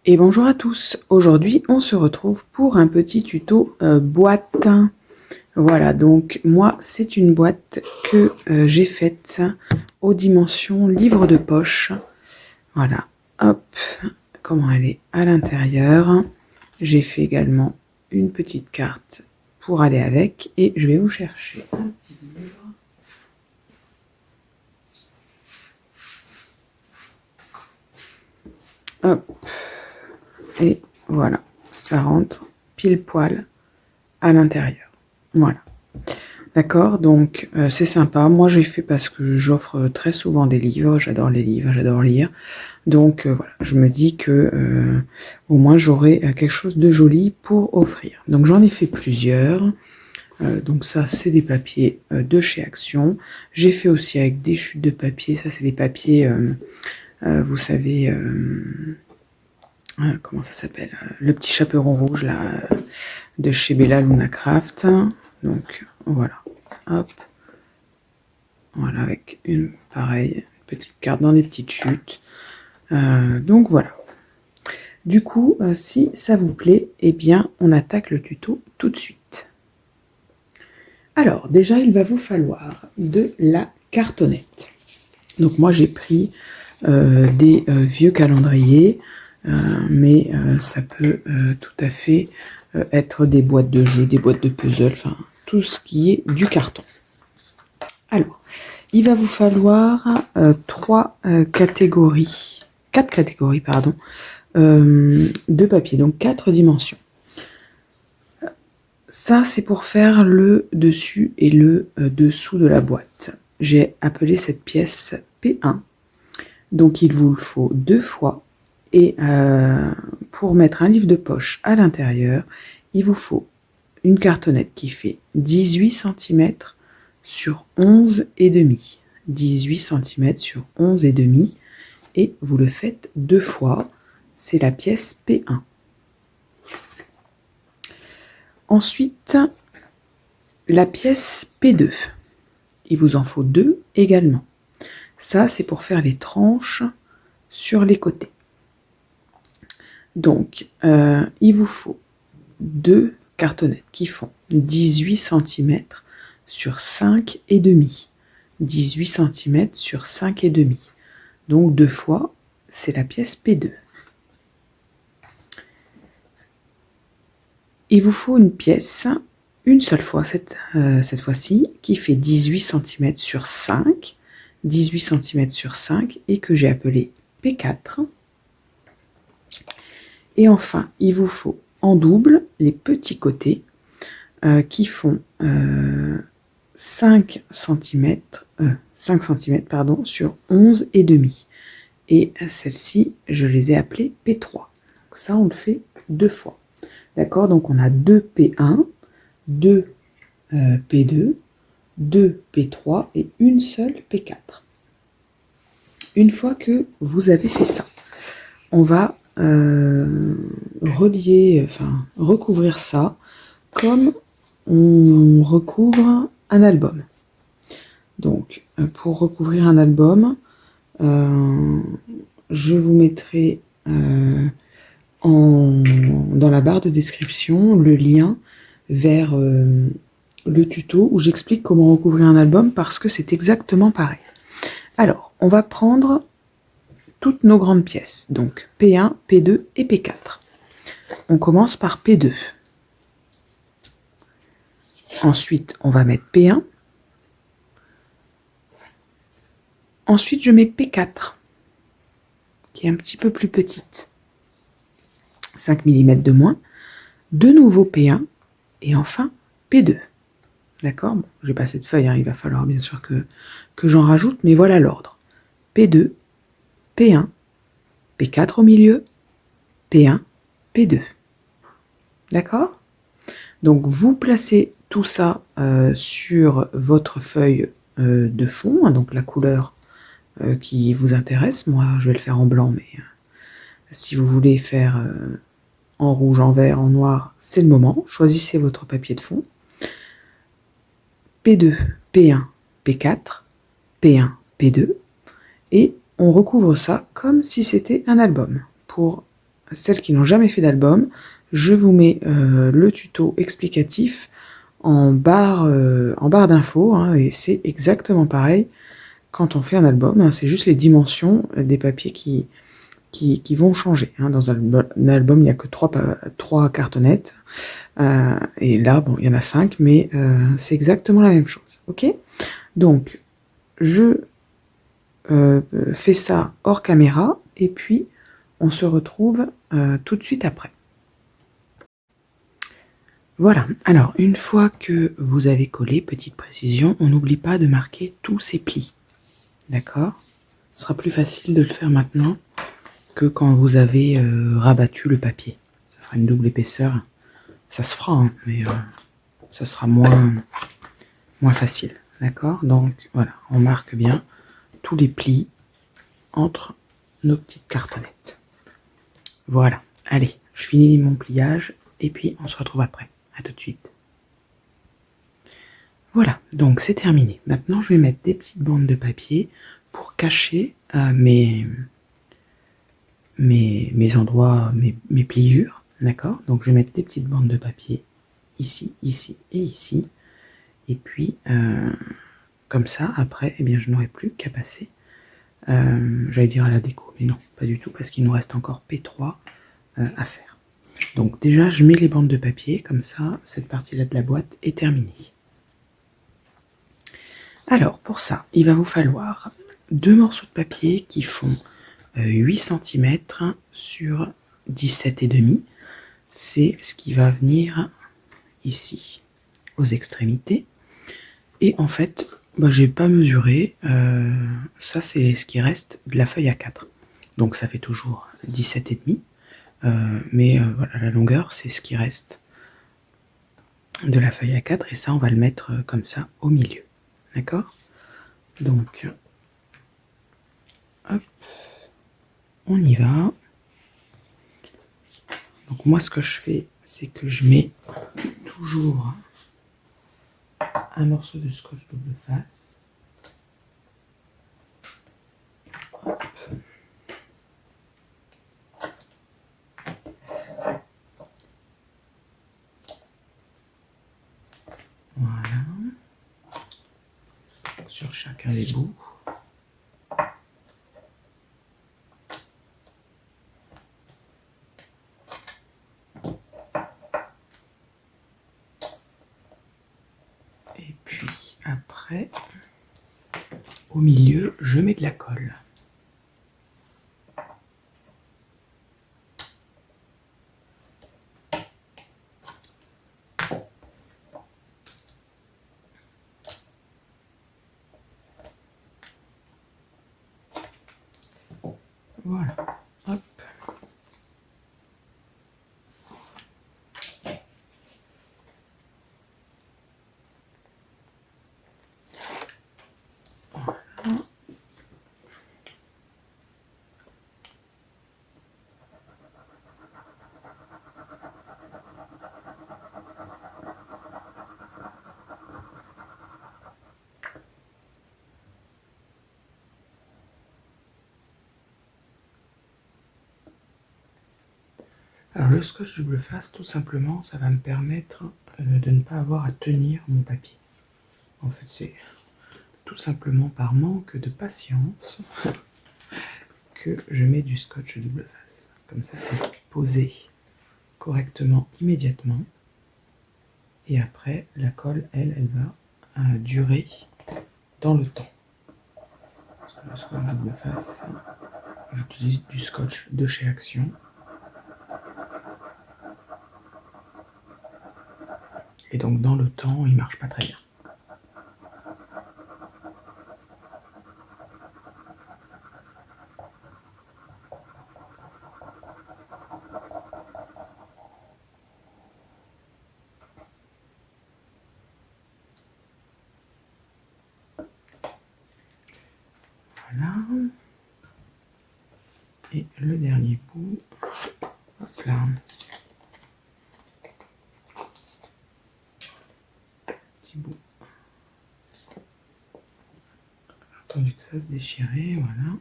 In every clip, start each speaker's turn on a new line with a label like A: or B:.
A: Et bonjour à tous, aujourd'hui on se retrouve pour un petit tuto boîte. Voilà, donc moi c'est une boîte que j'ai faite aux dimensions livre de poche. Voilà, hop, comment elle est à l'intérieur. J'ai fait également une petite carte pour aller avec et je vais vous chercher un petit livre. Hop, et voilà, ça rentre pile poil à l'intérieur. Voilà. D'accord, donc c'est sympa. Moi j'ai fait parce que j'offre très souvent des livres, j'adore les livres, j'adore lire. Donc voilà, je me dis que au moins j'aurai quelque chose de joli pour offrir. Donc j'en ai fait plusieurs. Donc ça c'est des papiers de chez Action. J'ai fait aussi avec des chutes de papier. Ça c'est les papiers, vous savez, comment ça s'appelle, le petit chaperon rouge là de chez Bella Luna Craft. Donc voilà, hop, voilà, avec une pareille petite carte dans des petites chutes. Donc voilà. Du coup, si ça vous plaît, eh bien on attaque le tuto tout de suite. Alors déjà il va vous falloir de la cartonnette. Donc moi j'ai pris des vieux calendriers, mais ça peut tout à fait être des boîtes de jeux, des boîtes de puzzle, enfin tout ce qui est du carton. Alors, il va vous falloir quatre catégories, pardon, de papier, donc 4 dimensions. Ça, c'est pour faire le dessus et le dessous de la boîte. J'ai appelé cette pièce P1. Donc, il vous le faut 2 fois. Et pour mettre un livre de poche à l'intérieur, il vous faut une cartonnette qui fait 18 cm sur 11,5. 18 cm sur 11,5. Et vous le faites 2 fois. C'est la pièce P1. Ensuite, la pièce P2. Il vous en faut 2 également. Ça, c'est pour faire les tranches sur les côtés. Donc, il vous faut 2 cartonnettes qui font 18 cm sur 5,5. 18 cm sur 5,5. Donc, 2 fois, c'est la pièce P2. Il vous faut une pièce, une seule fois cette fois-ci, qui fait 18 cm sur 5, 18 cm sur 5, et que j'ai appelé P4. Et enfin, il vous faut en double les petits côtés qui font 5 cm, pardon, sur 11,5. Et celles-ci, je les ai appelées P3. Donc ça, on le fait 2 fois. D'accord, donc on a 2 P1, 2 P2, 2 P3 et une seule P4. Une fois que vous avez fait ça, on va recouvrir ça comme on recouvre un album. Donc, pour recouvrir un album, je vous mettrai dans la barre de description le lien vers le tuto où j'explique comment recouvrir un album parce que c'est exactement pareil. Alors, on va prendre toutes nos grandes pièces, donc P1, P2 et P4. On commence par P2. Ensuite, on va mettre P1. Ensuite, je mets P4, qui est un petit peu plus petite. 5 mm de moins. De nouveau P1 et enfin P2. D'accord, bon, j'ai pas cette feuille, hein, il va falloir bien sûr que j'en rajoute, mais voilà l'ordre. P2, P1, P4 au milieu, P1, P2. D'accord? Donc vous placez tout ça sur votre feuille de fond, hein, donc la couleur qui vous intéresse. Moi, je vais le faire en blanc, mais si vous voulez faire en rouge, en vert, en noir, c'est le moment. Choisissez votre papier de fond. P2, P1, P4, P1, P2. Et on recouvre ça comme si c'était un album pour celles qui n'ont jamais fait d'album, je vous mets le tuto explicatif en barre d'infos, hein, et c'est exactement pareil quand on fait un album, hein, c'est juste les dimensions des papiers qui vont changer. Hein. Dans un album, il n'y a que 3 cartonnettes, et là, bon, il y en a 5, mais c'est exactement la même chose. Ok? Donc, je fais ça hors caméra, et puis on se retrouve tout de suite après. Voilà, alors une fois que vous avez collé, petite précision, on n'oublie pas de marquer tous ces plis. D'accord? Ce sera plus facile de le faire maintenant que quand vous avez rabattu le papier. Ça fera une double épaisseur. Ça se fera, hein, mais ça sera moins facile. D'accord? Donc voilà, on marque bien tous les plis entre nos petites cartonnettes. Voilà, allez, je finis mon pliage et puis on se retrouve après. À tout de suite. Voilà, donc c'est terminé. Maintenant, je vais mettre des petites bandes de papier pour cacher mes endroits, mes pliures. D'accord? Donc je vais mettre des petites bandes de papier ici, ici et ici. Et puis, comme ça, après, eh bien, je n'aurai plus qu'à passer, j'allais dire à la déco, mais non, pas du tout, parce qu'il nous reste encore P3 à faire. Donc déjà, je mets les bandes de papier, comme ça, cette partie-là de la boîte est terminée. Alors, pour ça, il va vous falloir 2 morceaux de papier qui font 8 cm sur 17,5. C'est ce qui va venir ici, aux extrémités. Et en fait, bah, j'ai pas mesuré, ça c'est ce qui reste de la feuille A4. Donc ça fait toujours 17,5, mais voilà, la longueur c'est ce qui reste de la feuille A4, et ça on va le mettre comme ça au milieu. D'accord? Donc, hop, on y va. Donc moi ce que je fais, c'est que je mets toujours un morceau de scotch double face. Hop. Voilà. Sur chacun des bouts. Et puis après, au milieu, je mets de la colle. Voilà, hop. Voilà. Alors le scotch double face, tout simplement, ça va me permettre de ne pas avoir à tenir mon papier. En fait, c'est tout simplement par manque de patience que je mets du scotch double face. Comme ça, c'est posé correctement immédiatement. Et après, la colle, elle va durer dans le temps. Parce que le scotch double face, j'utilise du scotch de chez Action. Et donc dans le temps, il marche pas très bien. Voilà. Et le dernier bout, hop là. Petit bout. Attendu que ça se déchirait, voilà.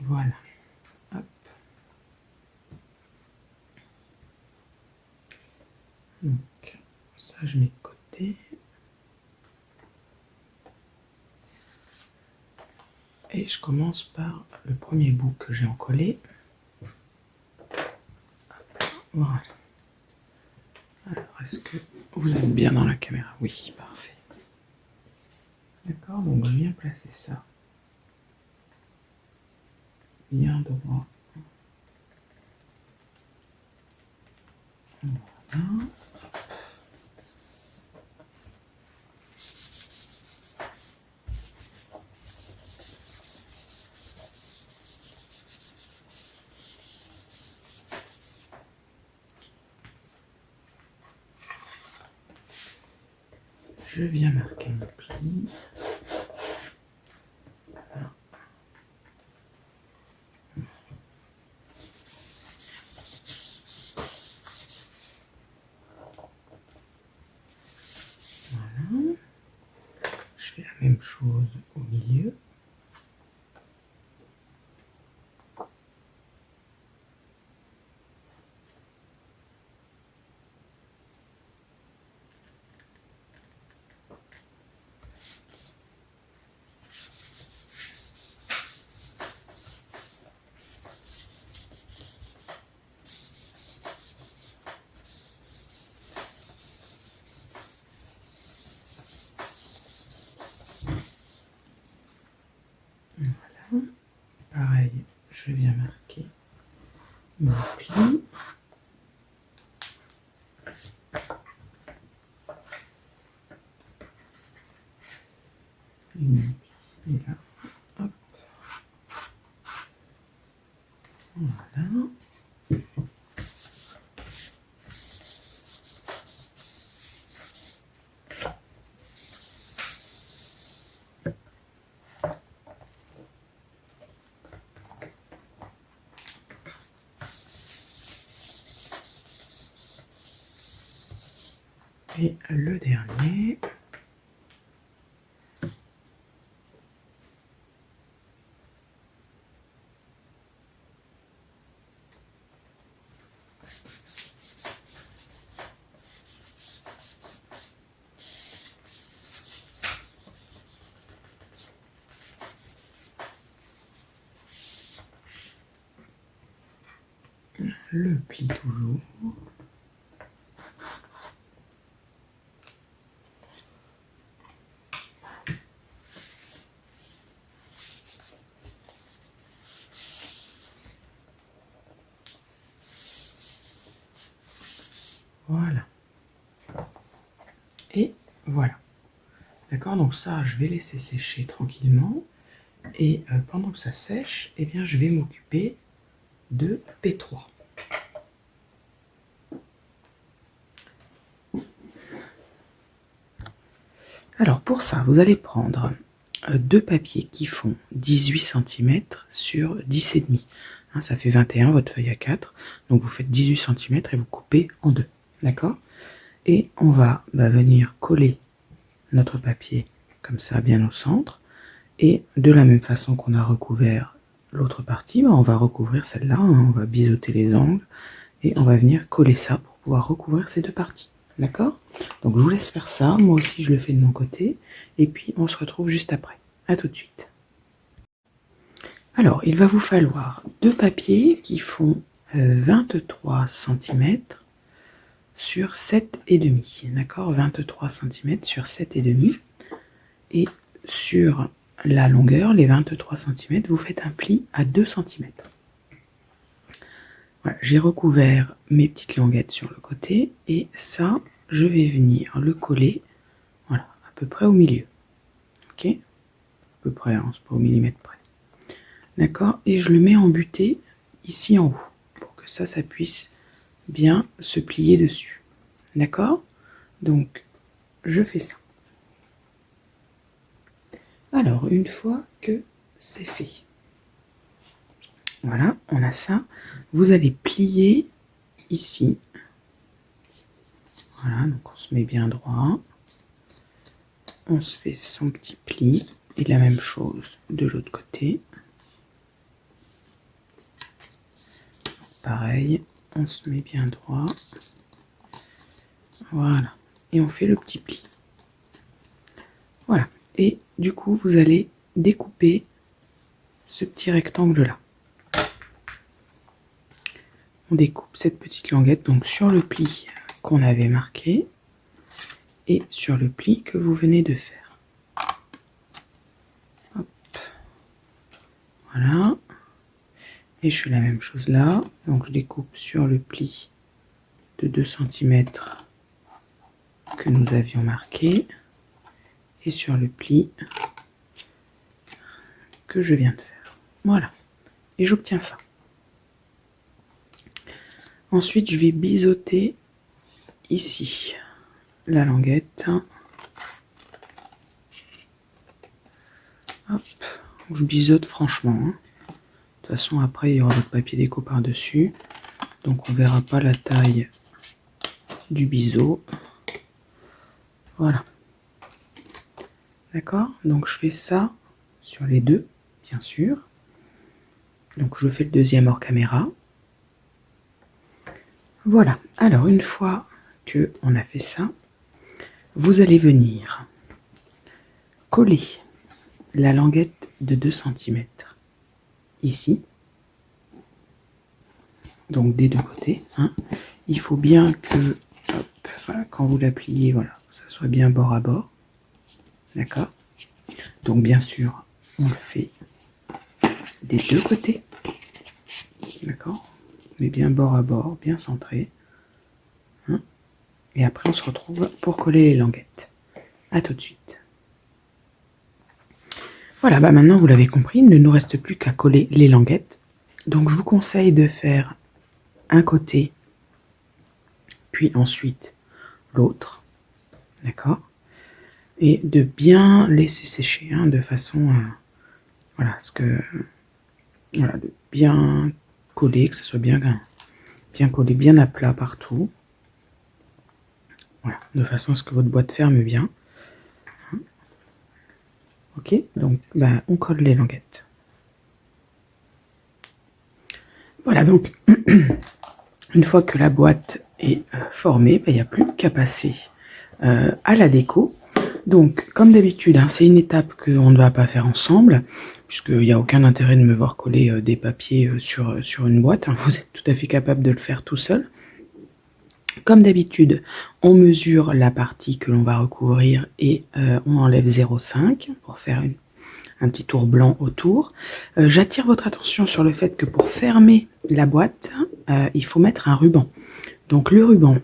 A: Voilà. Hop. Donc, ça, je mets de côté. Et je commence par le premier bout que j'ai encollé. Voilà. Alors, est-ce que vous êtes bien dans la caméra? Oui, parfait. D'accord, donc je viens placer ça bien droit. Voilà. Je viens marquer mon pli. Voilà. Voilà. Je fais la même chose au milieu. Voilà. Pareil, je viens marquer mon pli. Et là, hop. Voilà. Et le dernier. Le pli toujours. Voilà. Et voilà. D'accord, donc ça, je vais laisser sécher tranquillement. Et pendant que ça sèche, eh bien, je vais m'occuper de P3. Alors pour ça, vous allez prendre deux papiers qui font 18 cm sur 10,5. Hein, ça fait 21 votre feuille A4. Donc vous faites 18 cm et vous coupez en deux. D'accord? Et on va venir coller notre papier comme ça bien au centre. Et de la même façon qu'on a recouvert l'autre partie, on va recouvrir celle-là. Hein, on va biseauter les angles et on va venir coller ça pour pouvoir recouvrir ces deux parties. D'accord? Donc je vous laisse faire ça, moi aussi je le fais de mon côté, et puis on se retrouve juste après. A tout de suite. Alors, il va vous falloir deux papiers qui font 23 cm sur 7,5. D'accord? 23 cm sur 7,5. Et sur la longueur, les 23 cm, vous faites un pli à 2 cm. Voilà, j'ai recouvert mes petites languettes sur le côté et ça, je vais venir le coller, voilà, à peu près au milieu. Ok? À peu près, hein, c'est pas au millimètre près. D'accord? Et je le mets en butée ici en haut pour que ça puisse bien se plier dessus. D'accord? Donc, je fais ça. Alors, une fois que c'est fait, voilà, on a ça. Vous allez plier ici. Voilà, donc on se met bien droit. On se fait son petit pli. Et la même chose de l'autre côté. pareil, on se met bien droit. Voilà. Et on fait le petit pli. Voilà. Et du coup, vous allez découper ce petit rectangle-là. On découpe cette petite languette donc sur le pli qu'on avait marqué et sur le pli que vous venez de faire. Hop. Voilà. Et je fais la même chose là. Donc je découpe sur le pli de 2 cm que nous avions marqué et sur le pli que je viens de faire. Voilà. Et j'obtiens ça. Ensuite, je vais biseauter ici la languette. Hop. Je biseaute franchement. De toute façon, après, il y aura votre papier déco par-dessus. Donc, on ne verra pas la taille du biseau. Voilà. D'accord? Donc, je fais ça sur les deux, bien sûr. Donc, je fais le deuxième hors caméra. Voilà. Alors, une fois qu'on a fait ça, vous allez venir coller la languette de 2 cm ici. Donc, des deux côtés. Hein. Il faut bien que, hop, voilà, quand vous la pliez, voilà, ça soit bien bord à bord. D'accord? Donc, bien sûr, on le fait des deux côtés. D'accord? Mais bien bord à bord, bien centré. Hein? Et après, on se retrouve pour coller les languettes. A tout de suite. Voilà, bah maintenant, vous l'avez compris, il ne nous reste plus qu'à coller les languettes. Donc, je vous conseille de faire un côté, puis ensuite l'autre. D'accord? Et de bien laisser sécher, hein, de façon à, voilà, voilà, de bien coller, que ce soit bien collé, bien à plat partout. Voilà, de façon à ce que votre boîte ferme bien. Ok, donc ben, on colle les languettes. Voilà, donc une fois que la boîte est formée, ben, il n'y a plus qu'à passer à la déco. Donc, comme d'habitude, hein, c'est une étape qu'on ne va pas faire ensemble, puisqu'il n'y a aucun intérêt de me voir coller des papiers sur une boîte. Hein, vous êtes tout à fait capable de le faire tout seul. Comme d'habitude, on mesure la partie que l'on va recouvrir et on enlève 0,5 pour faire un petit tour blanc autour. J'attire votre attention sur le fait que pour fermer la boîte, il faut mettre un ruban. Donc le ruban,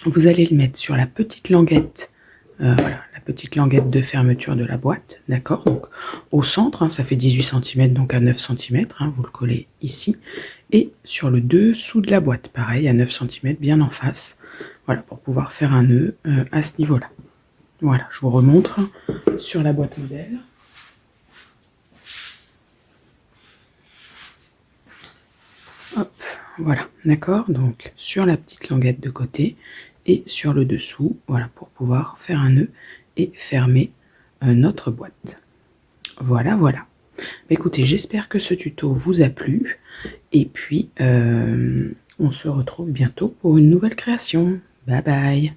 A: vous allez le mettre sur la petite languette, voilà, la petite languette de fermeture de la boîte, d'accord? Donc au centre, hein, ça fait 18 cm, donc à 9 cm, hein, vous le collez ici. Et sur le dessous de la boîte, pareil, à 9 cm, bien en face. Voilà, pour pouvoir faire un nœud à ce niveau-là. Voilà, je vous remontre sur la boîte modèle. Hop, voilà, d'accord? Donc, sur la petite languette de côté et sur le dessous, voilà, pour pouvoir faire un nœud et fermer notre boîte. Voilà, voilà. Écoutez, j'espère que ce tuto vous a plu. Et puis, on se retrouve bientôt pour une nouvelle création. Bye bye!